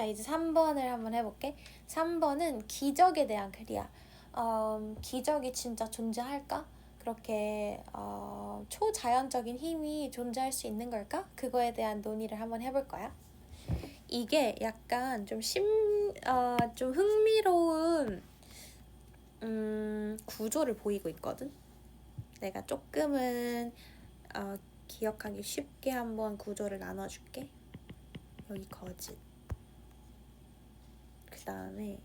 자, 이제 3번을 한번 해볼게. 3번은 기적에 대한 글이야. 기적이 진짜 존재할까? 그렇게 초자연적인 힘이 존재할 수 있는 걸까? 그거에 대한 논의를 한번 해볼 거야. 이게 약간 좀 흥미로운 구조를 보이고 있거든. 내가 조금은 기억하기 쉽게 한번 구조를 나눠줄게. 여기 거짓. 그 다음에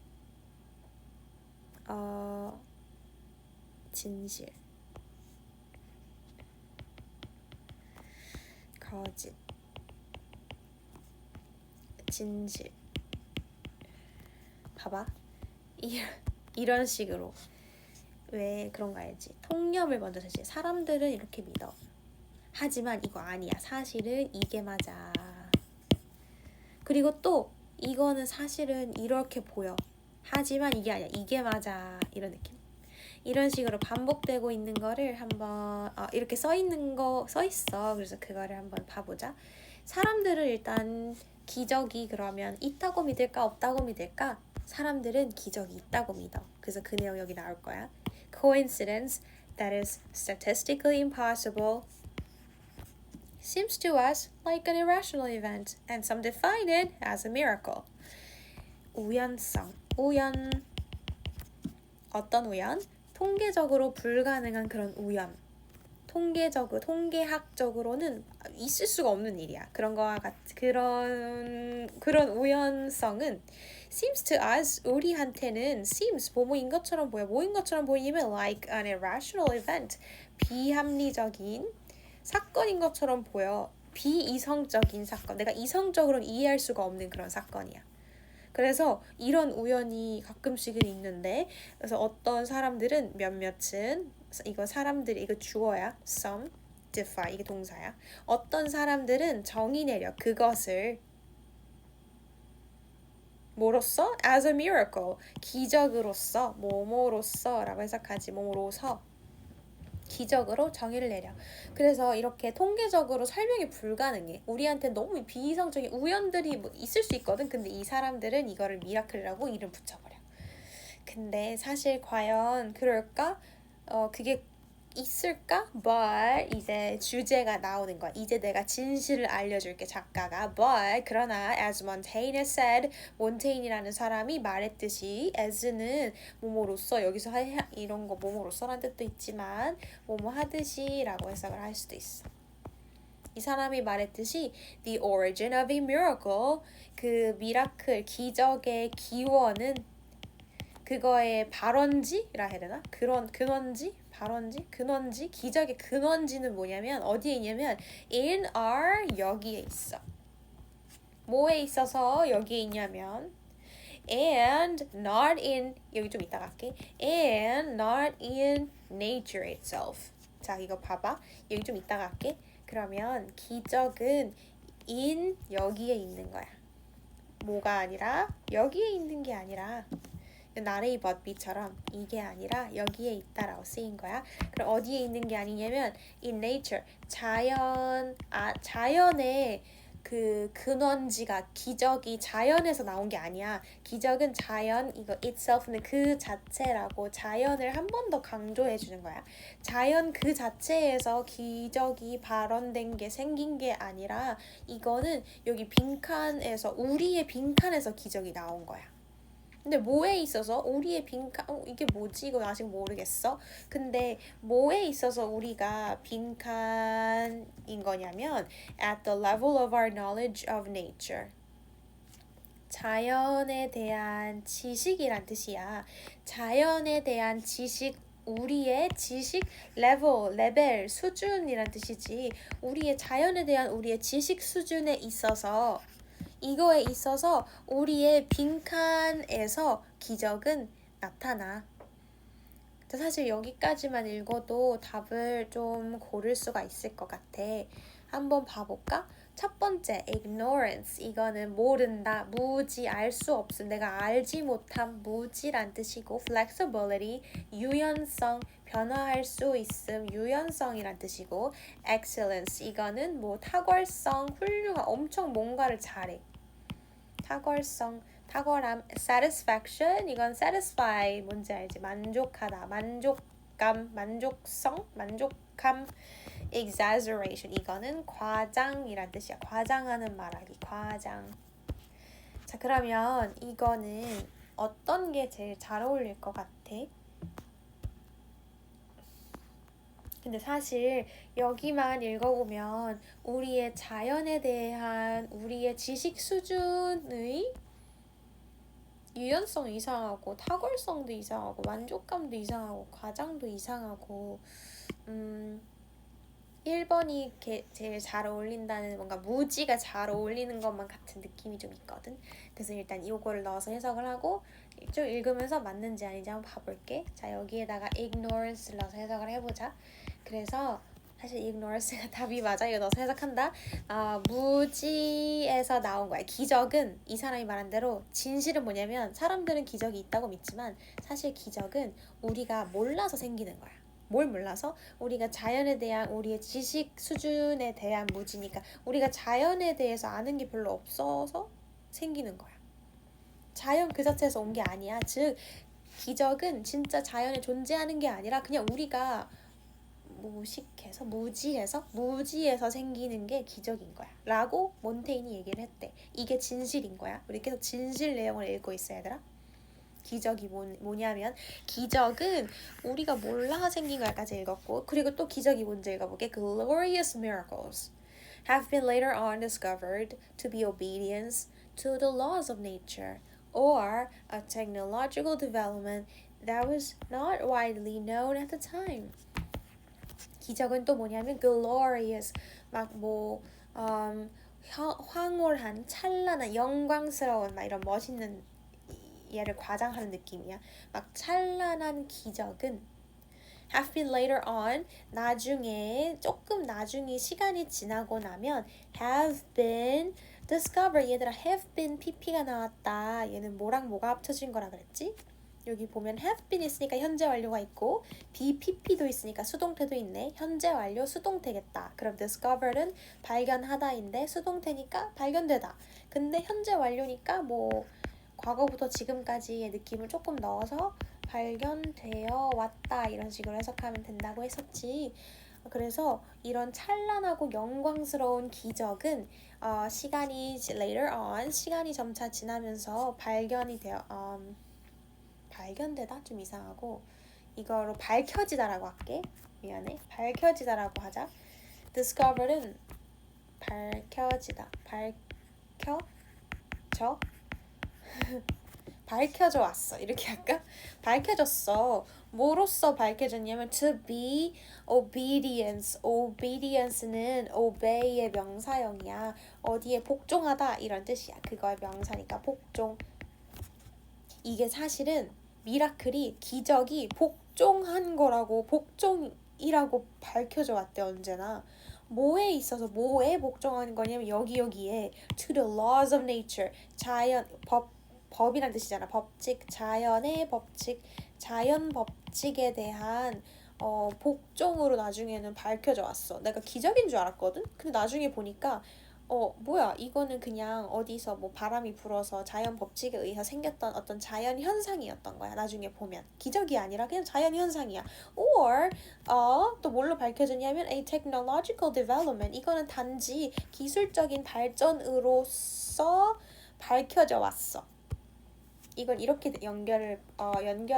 진실, 거짓, 진실. 봐봐. 이런 식으로. 왜 그런 거 알지? 통념을 먼저 제시해. 사람들은 이렇게 믿어. 하지만 이거 아니야. 사실은 이게 맞아. 그리고 또 이거는 사실은 이렇게 보여. 하지만 이게 아니야. 이게 맞아. 이런 느낌. 이런 식으로 반복되고 있는 거를 한번 이렇게 써 있어. 그래서 그거를 한번 봐보자. 사람들은 일단 기적이 그러면 있다고 믿을까 없다고 믿을까? 사람들은 기적이 있다고 믿어. 그래서 그 내용 여기 나올 거야. Coincidence that is statistically impossible seems to us like an irrational event, and some define it as a miracle. 우연성, 우연. 어떤 우연? 통계적으로 불가능한 그런 우연. 통계학적으로는 있을 수가 없는 일이야. 그런 우연성은 seems to us, 우리한테는 seems 뭐뭐인 것처럼 보여. 뭐인 것처럼 보이면 like an irrational event, 비합리적인 사건인 것처럼 보여. 비이성적인 사건. 내가 이성적으로는 이해할 수가 없는 그런 사건이야. 그래서 이런 우연이 가끔씩은 있는데, 그래서 어떤 사람들은 몇몇은, 이거 사람들이, 이거 주어야, some, defy, 이게 동사야. 어떤 사람들은 정의 내려 그것을 뭐로써? as a miracle, 기적으로서, 뭐뭐로써 라고 해석하지. 뭐로서 기적으로 정의를 내려. 그래서 이렇게 통계적으로 설명이 불가능해. 우리한테 너무 비이성적인 우연들이 뭐 있을 수 있거든. 근데 이 사람들은 이거를 미라클이라고 이름 붙여버려. 근데 사실 과연 그럴까? 그게 있을까? But 이제 주제가 나오는 거야. 이제 내가 진실을 알려줄게, 작가가. But 그러나 as Montaigne said, 몬테인이라는 사람이 말했듯이 as는 뭐뭐로써, 여기서 이런 거 뭐뭐로써라는 뜻도 있지만 뭐뭐 하듯이 라고 해석을 할 수도 있어. 이 사람이 말했듯이 the origin of a miracle, 그 미라클, 기적의 기원은 그거의 발원지라 해야 되나? 그런 근원지? 근원지? 기적의 근원지는 뭐냐면 어디에 있냐면 in our, 여기에 있어. 뭐에 있어서 여기에 있냐면 and not in, 여기 좀 이따 갈게. and not in nature itself. 자, 이거 봐봐. 여기 좀 이따 갈게. 그러면 기적은 in, 여기에 있는 거야. 뭐가 아니라 여기에 있는 게 아니라 나레이 버비처럼 이게 아니라 여기에 있다라고 쓰인 거야. 그럼 어디에 있는 게 아니냐면 in nature, 자연의 그 근원지가, 기적이 자연에서 나온 게 아니야. 기적은 자연, 이거 itself는 그 자체라고 자연을 한 번 더 강조해 주는 거야. 자연 그 자체에서 기적이 발원된 게, 생긴 게 아니라 이거는 여기 빈칸에서, 우리의 빈칸에서 기적이 나온 거야. 근데 뭐에 있어서 우리의 빈칸, 이게 뭐지? 이거 아직 모르겠어. 근데 뭐에 있어서 우리가 빈칸인 거냐면 at the level of our knowledge of nature. 자연에 대한 지식이란 뜻이야. 자연에 대한 지식, 우리의 지식 레벨, 수준이란 뜻이지. 우리의 자연에 대한 우리의 지식 수준에 있어서, 이거에 있어서 우리의 빈칸에서 기적은 나타나. 사실 여기까지만 읽어도 답을 좀 고를 수가 있을 것 같아. 한번 봐볼까? 첫 번째, ignorance. 이거는 모른다, 무지, 알 수 없음, 내가 알지 못함, 무지란 뜻이고, flexibility, 유연성, 변화할 수 있음, 유연성이란 뜻이고, excellence. 이거는 뭐 탁월성, 훌륭한, 엄청 뭔가를 잘해. 탁월성, 탁월함. satisfaction, 이건 satisfy, 뭔지 알지? 만족하다, 만족감, 만족성, 만족함. exaggeration, 이거는 과장이란 뜻이야. 과장하는 말하기, 과장. 자, 그러면 이거는 어떤 게 제일 잘 어울릴 것 같아? 근데 사실 여기만 읽어보면 우리의 자연에 대한 우리의 지식 수준의 유연성이 이상하고 탁월성도 이상하고 만족감도 이상하고 과장도 이상하고 1번이 제일 잘 어울린다는 뭔가 무지가 잘 어울리는 것만 같은 느낌이 좀 있거든. 그래서 일단 이거를 넣어서 해석을 하고 좀 읽으면서 맞는지 아닌지 한번 봐볼게. 자, 여기에다가 ignorance를 넣어서 해석을 해보자. 그래서 사실 ignorance가 답이 맞아. 이거 넣어서 해석한다. 무지에서 나온 거야. 기적은 이 사람이 말한 대로 진실은 뭐냐면 사람들은 기적이 있다고 믿지만 사실 기적은 우리가 몰라서 생기는 거야. 뭘 몰라서? 우리가 자연에 대한 우리의 지식 수준에 대한 무지니까 우리가 자연에 대해서 아는 게 별로 없어서 생기는 거야. 자연 그 자체에서 온 게 아니야. 즉 기적은 진짜 자연에 존재하는 게 아니라 그냥 우리가 무식해서 무지에서 생기는 게 기적인 거야 라고 몬테인이 얘기를 했대. 이게 진실인 거야. 우리 계속 진실 내용을 읽고 있어 얘들아. 기적이 뭐냐면 기적은 우리가 몰라 생긴 걸까지 읽었고, 그리고 또 기적이 뭔지 읽어볼게. Glorious miracles have been later on discovered to be obedience to the laws of nature or a technological development that was not widely known at the time. 기적은 또 뭐냐면 glorious, 황홀한, 찬란한, 영광스러운 막 이런 멋있는, 얘를 과장하는 느낌이야. 막 찬란한 기적은 have been later on, 나중에, 조금 나중에 시간이 지나고 나면 have been discovered. 얘들아, have been pp가 나왔다. 얘는 뭐랑 뭐가 합쳐진 거라 그랬지? 여기 보면 have been 있으니까 현재 완료가 있고 be pp도 있으니까 수동태도 있네. 현재 완료 수동태겠다. 그럼 discovered은 발견하다인데 수동태니까 발견되다. 근데 현재 완료니까 과거부터 지금까지의 느낌을 조금 넣어서 발견되어 왔다 이런 식으로 해석하면 된다고 했었지. 그래서 이런 찬란하고 영광스러운 기적은 시간이 later on, 시간이 점차 지나면서 발견이 되어 발견되다 좀 이상하고 이거로 밝혀지다라고 할게. 미안해. 밝혀지다라고 하자. discovered은 밝혀지다. 밝혀져 왔어. 이렇게 할까? 밝혀졌어. 뭐로써 밝혀졌냐면 to be obedience. obedience는 obey의 명사형이야. 어디에 복종하다 이런 뜻이야. 그거의 명사니까 복종. 이게 사실은 미라클이 기적이 복종한 거라고 복종이라고 밝혀져 왔대. 언제나 뭐에 있어서 뭐에 복종하는 거냐면 여기에 to the laws of nature, 자연 법이란 뜻이잖아. 법칙, 자연의 법칙, 자연 법칙에 대한 복종으로 나중에는 밝혀져 왔어. 내가 기적인 줄 알았거든. 근데 나중에 보니까 뭐야, 이거는 그냥 어디서 바람이 불어서 자연 법칙에 의해서 생겼던 어떤 자연 현상이었던 거야. 나중에 보면 기적이 아니라 그냥 자연 현상이야. or 또 뭘로 밝혀졌냐면 a technological development, 이거는 단지 기술적인 발전으로서 밝혀져 왔어. 이걸 이렇게 연결을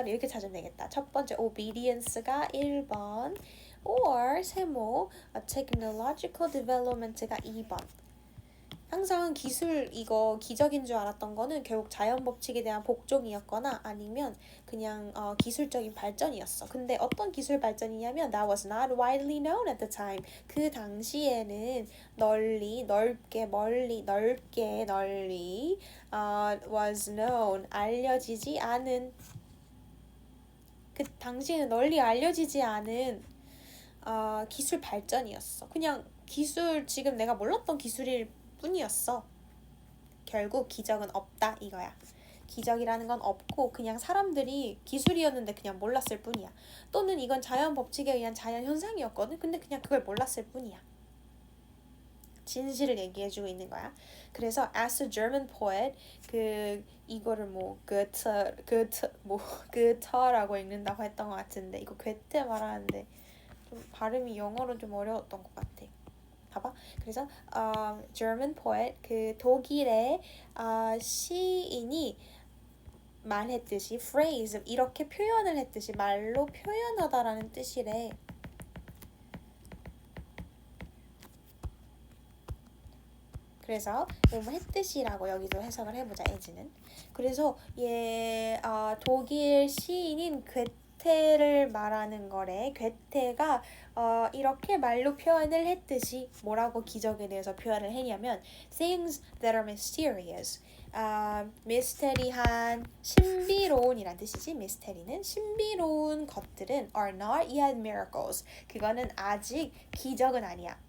이렇게 찾으면 되겠다. 첫 번째 obedience가 1번, or 세모 technological development가 2번. 항상 이거 기적인 줄 알았던 거는 결국 자연 법칙에 대한 복종이었거나 아니면 그냥 기술적인 발전이었어. 근데 어떤 기술 발전이냐면 that was not widely known at the time. 그 당시에는 널리 was known, 알려지지 않은, 그 당시에는 널리 알려지지 않은 기술 발전이었어. 그냥 지금 내가 몰랐던 기술일 뿐이었어. 결국 기적은 없다 이거야. 기적이라는 건 없고 그냥 사람들이 기술이었는데 그냥 몰랐을 뿐이야. 또는 이건 자연 법칙에 의한 자연 현상이었거든. 근데 그냥 그걸 몰랐을 뿐이야. 진실을 얘기해주고 있는 거야. 그래서 as a German poet 이거를 뭐 그터라고 읽는다고 했던 것 같은데 이거 괴테 말하는데 좀 발음이 영어로 좀 어려웠던 것 같아. 봐봐. 그래서 German poet 독일의 시인이 말했듯이 phrase 이렇게 표현을 했듯이 말로 표현하다라는 뜻이래. 그래서 뭐뭐 했듯이라고 여기도 해석을 해보자. 에즈는. 그래서 독일 시인인 괴테를 말하는 거래. 괴테가 이렇게 말로 표현을 했듯이 뭐라고 기적에 대해서 표현을 했냐면 things that are mysterious. 미스테리한, 신비로운이란 뜻이지. 미스테리는 신비로운 것들은 are not yet miracles. 그거는 아직 기적은 아니야.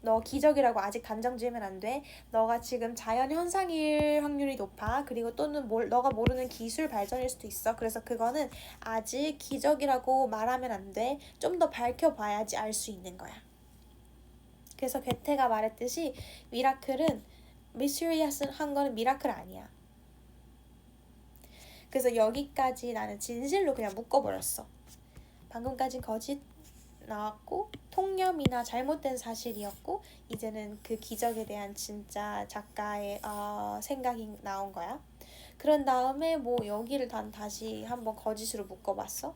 너 기적이라고 아직 단정 지으면 안 돼. 너가 지금 자연 현상일 확률이 높아. 그리고 또는 너가 모르는 기술 발전일 수도 있어. 그래서 그거는 아직 기적이라고 말하면 안 돼. 좀 더 밝혀봐야지 알 수 있는 거야. 그래서 괴테가 말했듯이 미라클은 미스터리어스한 거는 미라클 아니야. 그래서 여기까지 나는 진실로 그냥 묶어버렸어. 방금까진 거짓 나왔고 통념이나 잘못된 사실이었고 이제는 그 기적에 대한 진짜 작가의 생각이 나온 거야. 그런 다음에 뭐 여기를 다시 한번 거짓으로 묶어봤어.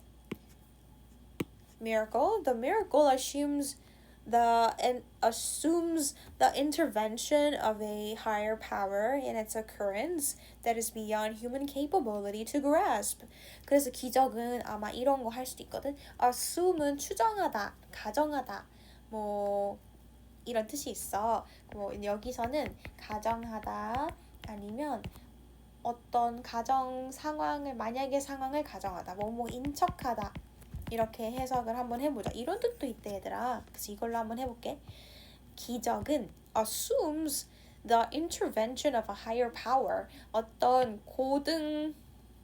Miracle. The miracle assumes the intervention of a higher power in its occurrence that is beyond human capability to grasp. 그래서 기적은 아마 이런 거 할 수도 있거든. assume은 추정하다, 가정하다, 뭐 이런 뜻이 있어. 뭐 여기서는 가정하다 아니면 어떤 만약의 상황을 가정하다, 뭐뭐 인척하다. 이렇게 해석을 한번 해보자. 이런 뜻도 있대 얘들아. 그래서 이걸로 한번 해볼게. 기적은 assumes the intervention of a higher power. 어떤 고등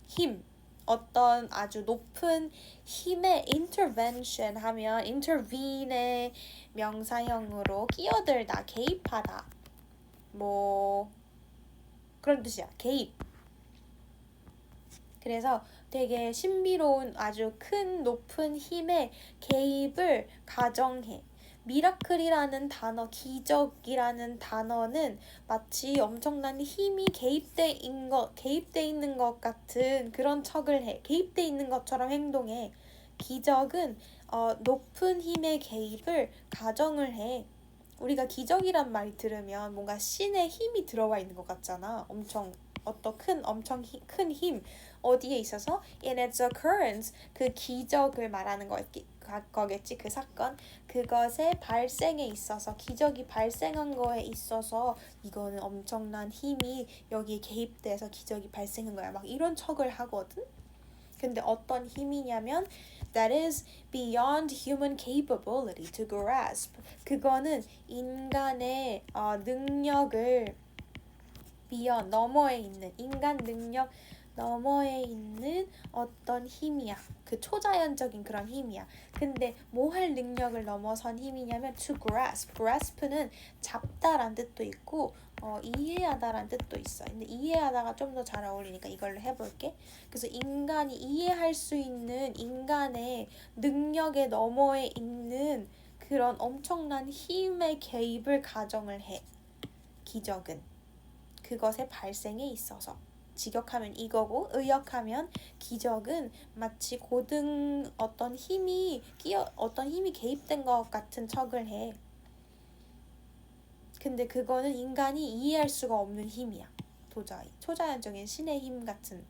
힘, 어떤 아주 높은 힘의 intervention 하면 intervene의 명사형으로 끼어들다, 개입하다. 뭐 그런 뜻이야. 개입. 그래서 되게 신비로운 아주 큰 높은 힘의 개입을 가정해. 미라클이라는 단어, 기적이라는 단어는 마치 엄청난 힘이 개입돼 있는 것 같은 그런 척을 해. 개입돼 있는 것처럼 행동해. 기적은 높은 힘의 개입을 가정을 해. 우리가 기적이란 말이 들으면 뭔가 신의 힘이 들어와 있는 것 같잖아. 엄청 큰 힘 어디에 있어서 in its occurrence 그 기적을 말하는 거겠지. 그 사건 그것의 발생에 있어서 기적이 발생한 거에 있어서 이거는 엄청난 힘이 여기에 개입돼서 기적이 발생한 거야. 막 이런 척을 하거든. 근데 어떤 힘이냐면 that is beyond human capability to grasp. 그거는 인간의 능력을 beyond 너머에 있는 인간 능력 너머에 있는 어떤 힘이야. 그 초자연적인 그런 힘이야. 근데 뭐 할 능력을 넘어선 힘이냐면 to grasp. grasp는 잡다란 뜻도 있고 이해하다란 뜻도 있어. 근데 이해하다가 좀 더 잘 어울리니까 이걸로 해볼게. 그래서 인간이 이해할 수 있는 인간의 능력의 너머에 있는 그런 엄청난 힘의 개입을 가정을 해. 기적은 그것의 발생에 있어서. 직역하면 이거고 의역하면 기적은 마치 고등 어떤 힘이 개입된 것 같은 척을 해. 근데 그거는 인간이 이해할 수가 없는 힘이야. 도저히 초자연적인 신의 힘 같은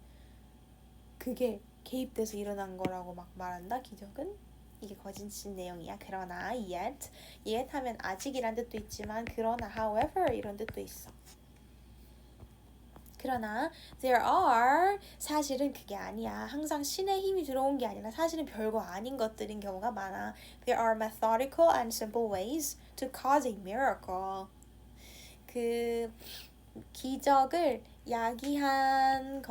그게 개입돼서 일어난 거라고 막 말한다. 기적은 이게 거짓 내용이야. 그러나 yet 하면 아직이란 뜻도 있지만 그러나 however 이런 뜻도 있어. 그러나 there are 사실은 그게 아니야. 항상 신의 힘이 들어온 게 아니라 사실은 별거 아닌 것들인 경우가 많아. There are methodical and simple ways to cause a miracle. 그 기적을 야기한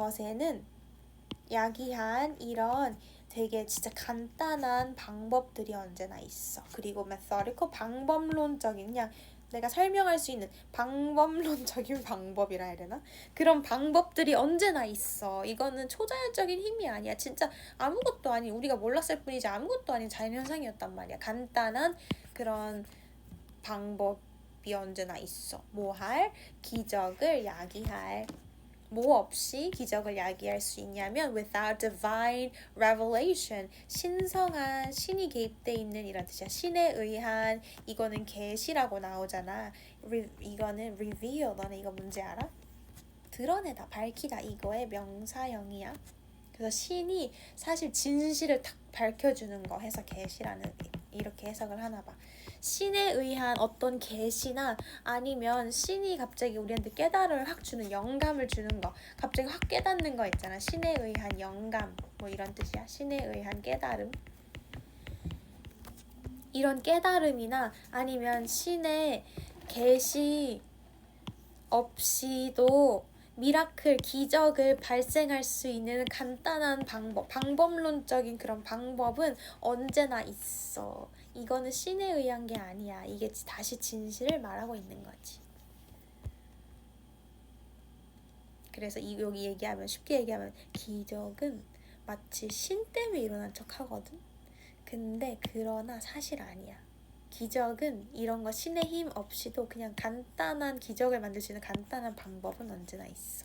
이런 되게 진짜 간단한 방법들이 언제나 있어. 그리고 methodical 방법론적인 그냥 내가 설명할 수 있는 방법론적인 방법이라 해야 되나? 그런 방법들이 언제나 있어. 이거는 초자연적인 힘이 아니야. 진짜 아무것도 아닌, 우리가 몰랐을 뿐이지 아무것도 아닌 자연현상이었단 말이야. 간단한 그런 방법이 언제나 있어. 뭐 할? 기적을 야기할. 뭐 없이 기적을 야기할 수 있냐면 without divine revelation, 신성한 신이 개입돼 있는 이런 뜻이야. 신에 의한, 이거는 계시라고 나오잖아. 이거는 reveal, 너네 이거 뭔지 알아? 드러내다, 밝히다, 이거의 명사형이야. 그래서 신이 사실 진실을 탁 밝혀주는 거 해서 계시라는, 이렇게 해석을 하나 봐. 신에 의한 어떤 계시나 아니면 신이 갑자기 우리한테 깨달음을 확 주는, 영감을 주는 거, 갑자기 확 깨닫는 거 있잖아. 신에 의한 영감, 뭐 이런 뜻이야. 신에 의한 깨달음. 이런 깨달음이나 아니면 신의 계시 없이도 미라클, 기적을 발생할 수 있는 간단한 방법, 방법론적인 그런 방법은 언제나 있어. 이거는 신에 의한 게 아니야. 이게 다시 진실을 말하고 있는 거지. 그래서 여기 얘기하면, 쉽게 얘기하면 기적은 마치 신 때문에 일어난 척 하거든. 근데 그러나 사실 아니야. 기적은 이런 거 신의 힘 없이도 그냥 간단한 기적을 만들 수 있는 간단한 방법은 언제나 있어.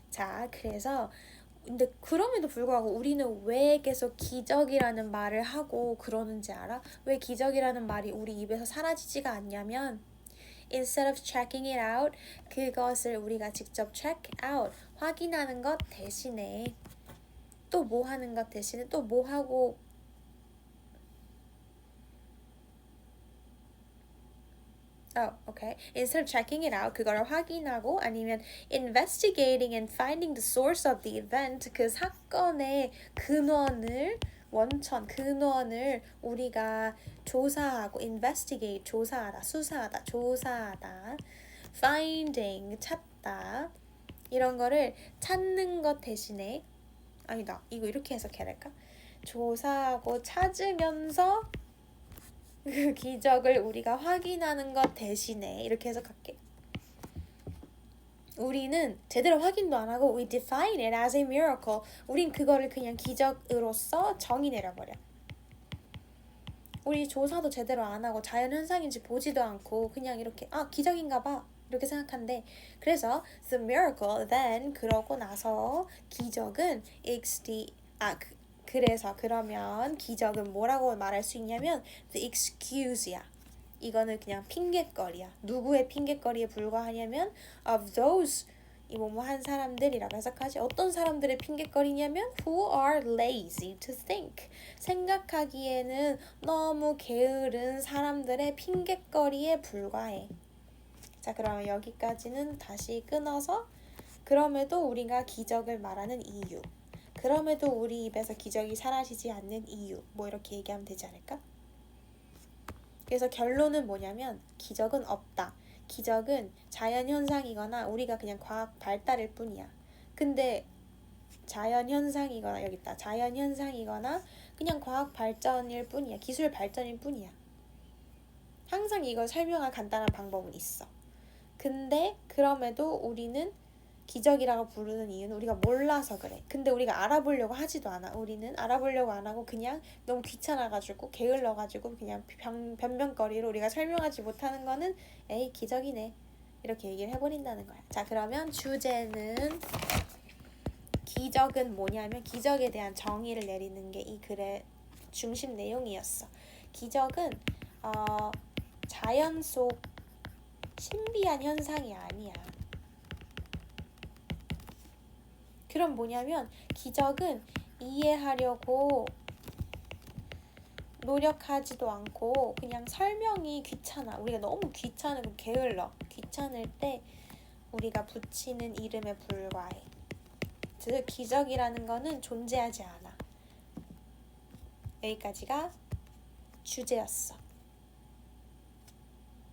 자, 그래서 근데 그럼에도 불구하고 우리는 왜 계속 기적이라는 말을 하고 그러는지 알아? 왜 기적이라는 말이 우리 입에서 사라지지가 않냐면 instead of checking it out, 그것을 우리가 직접 check out, 확인하는 것 대신에 또 뭐 하는 것 대신에 또 뭐 하고 okay. Instead of checking it out, 그거를 확인하고 아니면 investigating and finding the source of the event, 그 사건의 근원을 근원을 우리가 조사하고 investigate, 조사하다, 수사하다, 조사하다, finding, 찾다, 이런 거를 찾는 것 대신에 아니다, 이거 이렇게 해석해야 될까? 조사하고 찾으면서 그 기적을 우리가 확인하는 것 대신에 이렇게 해석할게. 우리는 제대로 확인도 안 하고 we define it as a miracle. 우린 그거를 그냥 기적으로서 정의 내려버려. 우리 조사도 제대로 안 하고 자연현상인지 보지도 않고 그냥 이렇게 기적인가 봐 이렇게 생각한대. 그래서 the miracle then, 그러고 나서 기적은 그래서 그러면 기적은 뭐라고 말할 수 있냐면 the excuse야. 이거는 그냥 핑곗거리야. 누구의 핑곗거리에 불과하냐면 of those, 이 뭐뭐한 사람들이라고 해석하지. 어떤 사람들의 핑곗거리냐면 who are lazy to think, 생각하기에는 너무 게으른 사람들의 핑곗거리에 불과해. 자, 그러면 여기까지는 다시 끊어서 그럼에도 우리가 기적을 말하는 이유, 그럼에도 우리 입에서 기적이 사라지지 않는 이유, 뭐 이렇게 얘기하면 되지 않을까? 그래서 결론은 뭐냐면 기적은 없다. 기적은 자연현상이거나 우리가 그냥 과학 발달일 뿐이야. 근데 자연현상이거나 여기 있다. 자연현상이거나 그냥 과학 발전일 뿐이야. 기술 발전일 뿐이야. 항상 이걸 설명할 간단한 방법은 있어. 근데 그럼에도 우리는 기적이라고 부르는 이유는 우리가 몰라서 그래. 근데 우리가 알아보려고 하지도 않아. 우리는 알아보려고 안 하고 그냥 너무 귀찮아가지고 게을러가지고 그냥 변명거리로 우리가 설명하지 못하는 거는 에이 기적이네 이렇게 얘기를 해버린다는 거야. 자, 그러면 주제는 기적은 뭐냐면 기적에 대한 정의를 내리는 게 이 글의 중심 내용이었어. 기적은 자연 속 신비한 현상이 아니야. 그럼 뭐냐면 기적은 이해하려고 노력하지도 않고 그냥 설명이 귀찮아. 우리가 너무 귀찮고 게을러. 귀찮을 때 우리가 붙이는 이름에 불과해. 즉 기적이라는 거는 존재하지 않아. 여기까지가 주제였어.